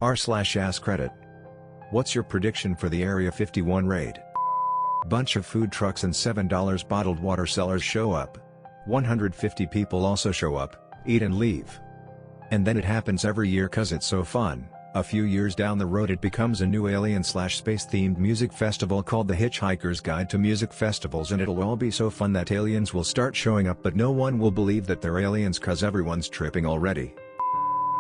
r/AskReddit. What's your prediction for the Area 51 raid? Bunch of food trucks and $7 bottled water sellers show up. 150 people also show up, eat and leave. And then it happens every year cause it's so fun. A few years down the road it becomes a new alien/space themed music festival called The Hitchhiker's Guide to Music Festivals, and it'll all be so fun that aliens will start showing up, but no one will believe that they're aliens cause everyone's tripping already.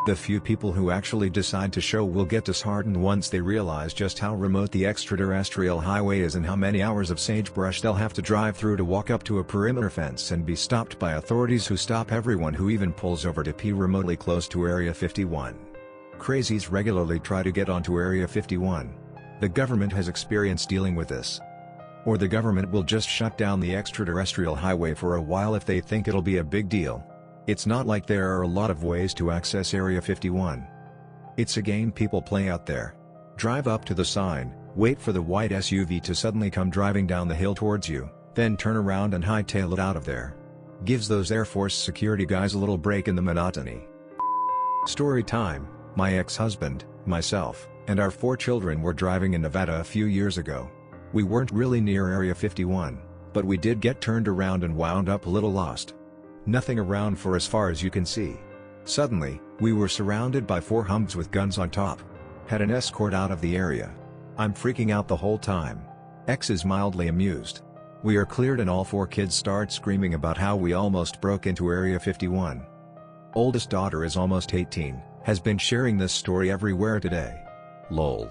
The few people who actually decide to show will get disheartened once they realize just how remote the extraterrestrial highway is and how many hours of sagebrush they'll have to drive through to walk up to a perimeter fence and be stopped by authorities who stop everyone who even pulls over to pee remotely close to Area 51. Crazies regularly try to get onto Area 51. The government has experience dealing with this. Or the government will just shut down the extraterrestrial highway for a while if they think it'll be a big deal. It's not like there are a lot of ways to access Area 51. It's a game people play out there. Drive up to the sign, wait for the white SUV to suddenly come driving down the hill towards you, then turn around and hightail it out of there. Gives those Air Force security guys a little break in the monotony. Story time. My ex-husband, myself, and our 4 children were driving in Nevada a few years ago. We weren't really near Area 51, but we did get turned around and wound up a little lost. Nothing around for as far as you can see. Suddenly, we were surrounded by 4 humps with guns on top. Had an escort out of the area. I'm freaking out the whole time. X is mildly amused. We are cleared and all 4 kids start screaming about how we almost broke into Area 51. Oldest daughter is almost 18, has been sharing this story everywhere today. Lol.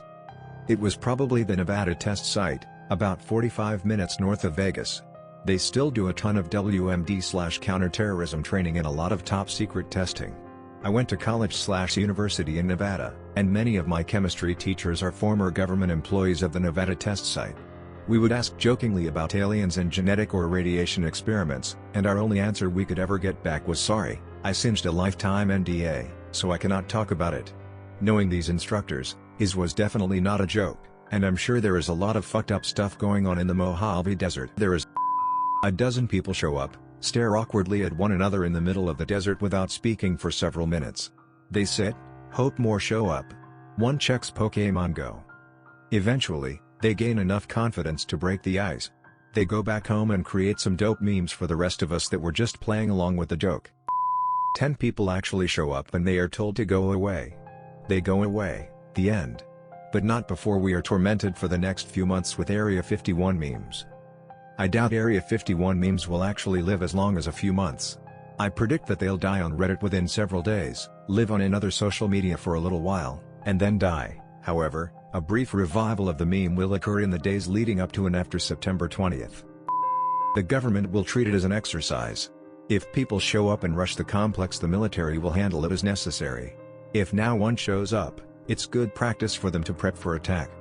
It was probably the Nevada test site, about 45 minutes north of Vegas. They still do a ton of WMD/counterterrorism training and a lot of top-secret testing. I went to college/university in Nevada, and many of my chemistry teachers are former government employees of the Nevada test site. We would ask jokingly about aliens and genetic or radiation experiments, and our only answer we could ever get back was sorry, I cinched a lifetime NDA, so I cannot talk about it. Knowing these instructors, his was definitely not a joke, and I'm sure there is a lot of fucked up stuff going on in the Mojave Desert. There is a dozen people show up, stare awkwardly at one another in the middle of the desert without speaking for several minutes. They sit, hope more show up. One checks Pokémon Go. Eventually, they gain enough confidence to break the ice. They go back home and create some dope memes for the rest of us that were just playing along with the joke. 10 people actually show up and they are told to go away. They go away, the end. But not before we are tormented for the next few months with Area 51 memes. I doubt Area 51 memes will actually live as long as a few months. I predict that they'll die on Reddit within several days, live on another social media for a little while, and then die. However, a brief revival of the meme will occur in the days leading up to and after September 20th. The government will treat it as an exercise. If people show up and rush the complex, the military will handle it as necessary. If now one shows up, it's good practice for them to prep for attack.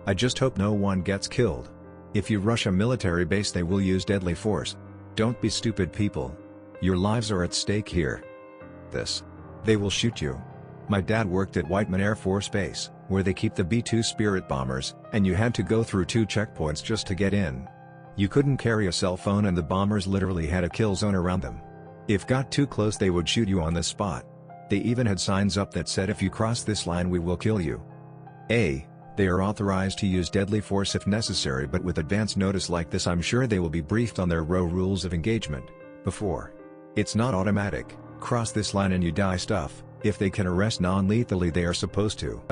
I just hope no one gets killed. If you rush a military base, they will use deadly force. Don't be stupid, people. Your lives are at stake here. They will shoot you. My dad worked at Whiteman Air Force Base, where they keep the B-2 Spirit bombers, and you had to go through 2 checkpoints just to get in. You couldn't carry a cell phone and the bombers literally had a kill zone around them. If got too close they would shoot you on the spot. They even had signs up that said if you cross this line we will kill you. They are authorized to use deadly force if necessary, but with advance notice like this I'm sure they will be briefed on their rules of engagement before. It's not automatic, cross this line and you die stuff. If they can arrest non-lethally they are supposed to.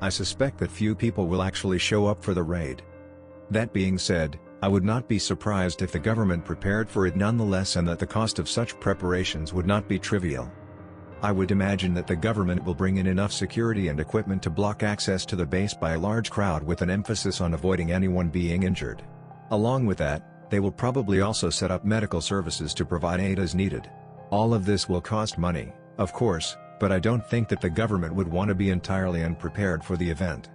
I suspect that few people will actually show up for the raid. That being said, I would not be surprised if the government prepared for it nonetheless and that the cost of such preparations would not be trivial. I would imagine that the government will bring in enough security and equipment to block access to the base by a large crowd with an emphasis on avoiding anyone being injured. Along with that, they will probably also set up medical services to provide aid as needed. All of this will cost money, of course, but I don't think that the government would want to be entirely unprepared for the event.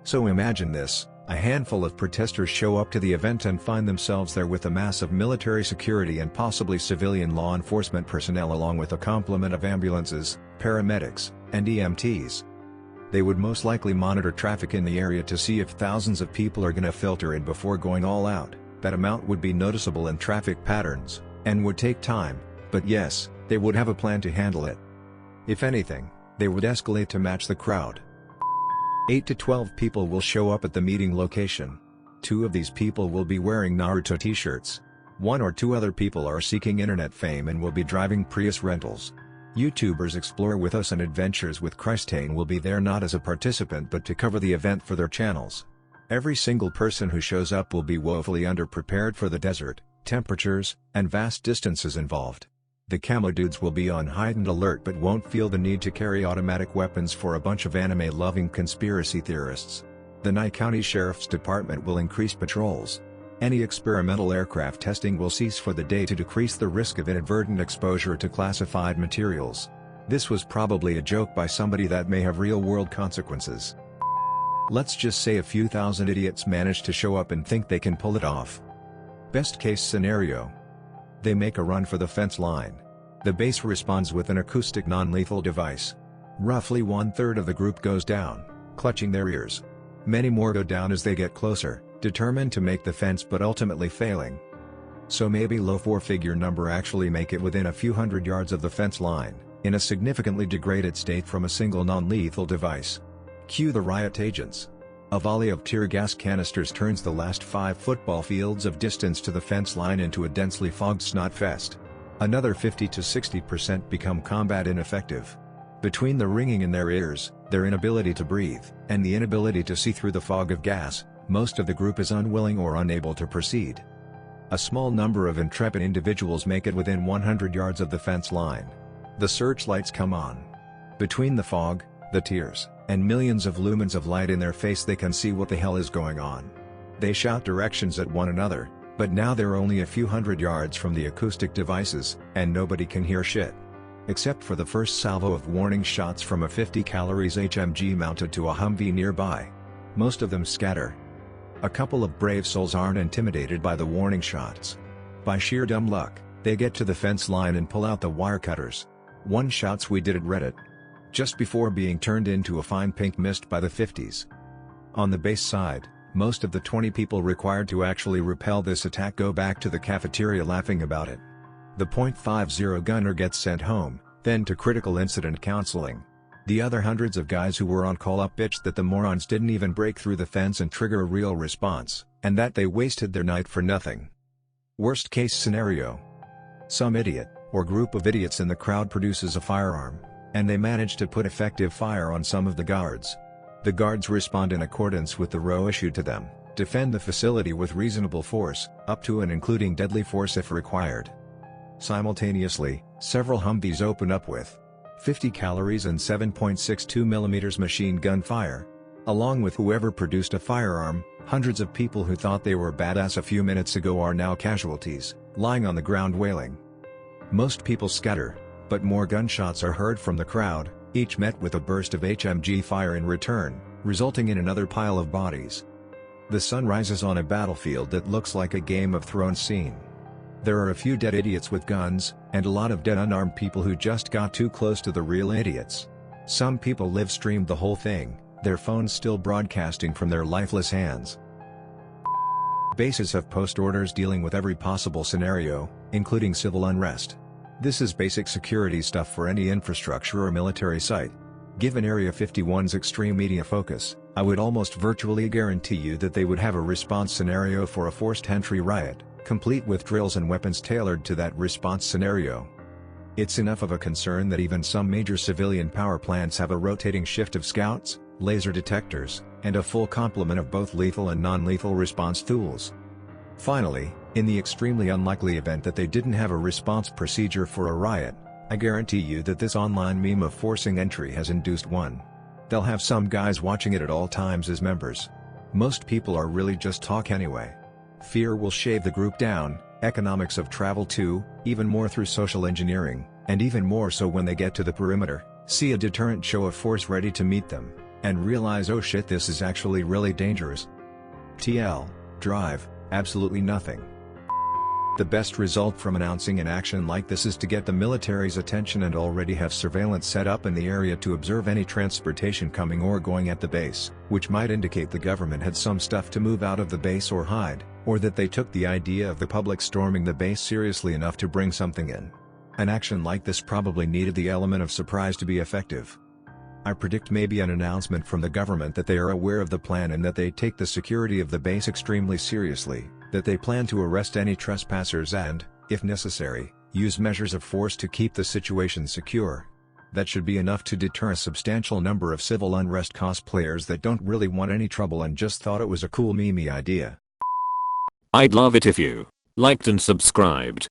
So imagine this. A handful of protesters show up to the event and find themselves there with a mass of military security and possibly civilian law enforcement personnel along with a complement of ambulances, paramedics, and EMTs. They would most likely monitor traffic in the area to see if thousands of people are gonna filter in before going all out. That amount would be noticeable in traffic patterns, and would take time, but yes, they would have a plan to handle it. If anything, They would escalate to match the crowd. 8 to 12 people will show up at the meeting location. 2 of these people will be wearing Naruto t-shirts. 1 or 2 other people are seeking internet fame and will be driving Prius rentals. YouTubers Explore With Us and Adventures with Christane will be there not as a participant but to cover the event for their channels. Every single person who shows up will be woefully underprepared for the desert, temperatures, and vast distances involved. The camo dudes will be on heightened alert but won't feel the need to carry automatic weapons for a bunch of anime-loving conspiracy theorists. The Nye County Sheriff's Department will increase patrols. Any experimental aircraft testing will cease for the day to decrease the risk of inadvertent exposure to classified materials. This was probably a joke by somebody that may have real-world consequences. Let's just say a few thousand idiots manage to show up and think they can pull it off. Best case scenario. They make a run for the fence line. The base responds with an acoustic non-lethal device. Roughly 1/3 of the group goes down, clutching their ears. Many more go down as they get closer, determined to make the fence but ultimately failing. So maybe low 4-figure number actually make it within a few hundred yards of the fence line, in a significantly degraded state from a single non-lethal device. Cue the riot agents. A volley of tear gas canisters turns the last 5 football fields of distance to the fence line into a densely fogged snot fest. Another 50 to 60% become combat ineffective. Between the ringing in their ears, their inability to breathe, and the inability to see through the fog of gas, most of the group is unwilling or unable to proceed. A small number of intrepid individuals make it within 100 yards of the fence line. The searchlights come on. Between the fog, the tears, and millions of lumens of light in their face, they can see what the hell is going on. They shout directions at one another, but now they're only a few hundred yards from the acoustic devices, and nobody can hear shit. Except for the first salvo of warning shots from a 50 calories HMG mounted to a Humvee nearby. Most of them scatter. A couple of brave souls aren't intimidated by the warning shots. By sheer dumb luck, they get to the fence line and pull out the wire cutters. One shouts, "We did it, Reddit," just before being turned into a fine pink mist by the 50s. On the base side, most of the 20 people required to actually repel this attack go back to the cafeteria laughing about it. The .50 gunner gets sent home, then to critical incident counseling. The other hundreds of guys who were on call up bitched that the morons didn't even break through the fence and trigger a real response, and that they wasted their night for nothing. Worst case scenario. Some idiot, or group of idiots in the crowd produces a firearm, and they manage to put effective fire on some of the guards. The guards respond in accordance with the row issued to them, defend the facility with reasonable force, up to and including deadly force if required. Simultaneously, several Humvees open up with 50 calories and 7.62 mm machine gun fire. Along with whoever produced a firearm, hundreds of people who thought they were badass a few minutes ago are now casualties, lying on the ground wailing. Most people scatter, but more gunshots are heard from the crowd, each met with a burst of HMG fire in return, resulting in another pile of bodies. The sun rises on a battlefield that looks like a Game of Thrones scene. There are a few dead idiots with guns, and a lot of dead unarmed people who just got too close to the real idiots. Some people live streamed the whole thing, their phones still broadcasting from their lifeless hands. Bases have post orders dealing with every possible scenario, including civil unrest. This is basic security stuff for any infrastructure or military site. Given Area 51's extreme media focus, I would almost virtually guarantee you that they would have a response scenario for a forced entry riot, complete with drills and weapons tailored to that response scenario. It's enough of a concern that even some major civilian power plants have a rotating shift of scouts, laser detectors, and a full complement of both lethal and non-lethal response tools. Finally, in the extremely unlikely event that they didn't have a response procedure for a riot, I guarantee you that this online meme of forcing entry has induced one. They'll have some guys watching it at all times as members. Most people are really just talk anyway. Fear will shave the group down, economics of travel too, even more through social engineering, and even more so when they get to the perimeter, see a deterrent show of force ready to meet them, and realize, oh shit, this is actually really dangerous. TL, drive, absolutely nothing. The best result from announcing an action like this is to get the military's attention and already have surveillance set up in the area to observe any transportation coming or going at the base, which might indicate the government had some stuff to move out of the base or hide, or that they took the idea of the public storming the base seriously enough to bring something in. An action like this probably needed the element of surprise to be effective. I predict maybe an announcement from the government that they are aware of the plan and that they take the security of the base extremely seriously, that they plan to arrest any trespassers and, if necessary, use measures of force to keep the situation secure. That should be enough to deter a substantial number of civil unrest cosplayers that don't really want any trouble and just thought it was a cool meme idea. I'd love it if you liked and subscribed.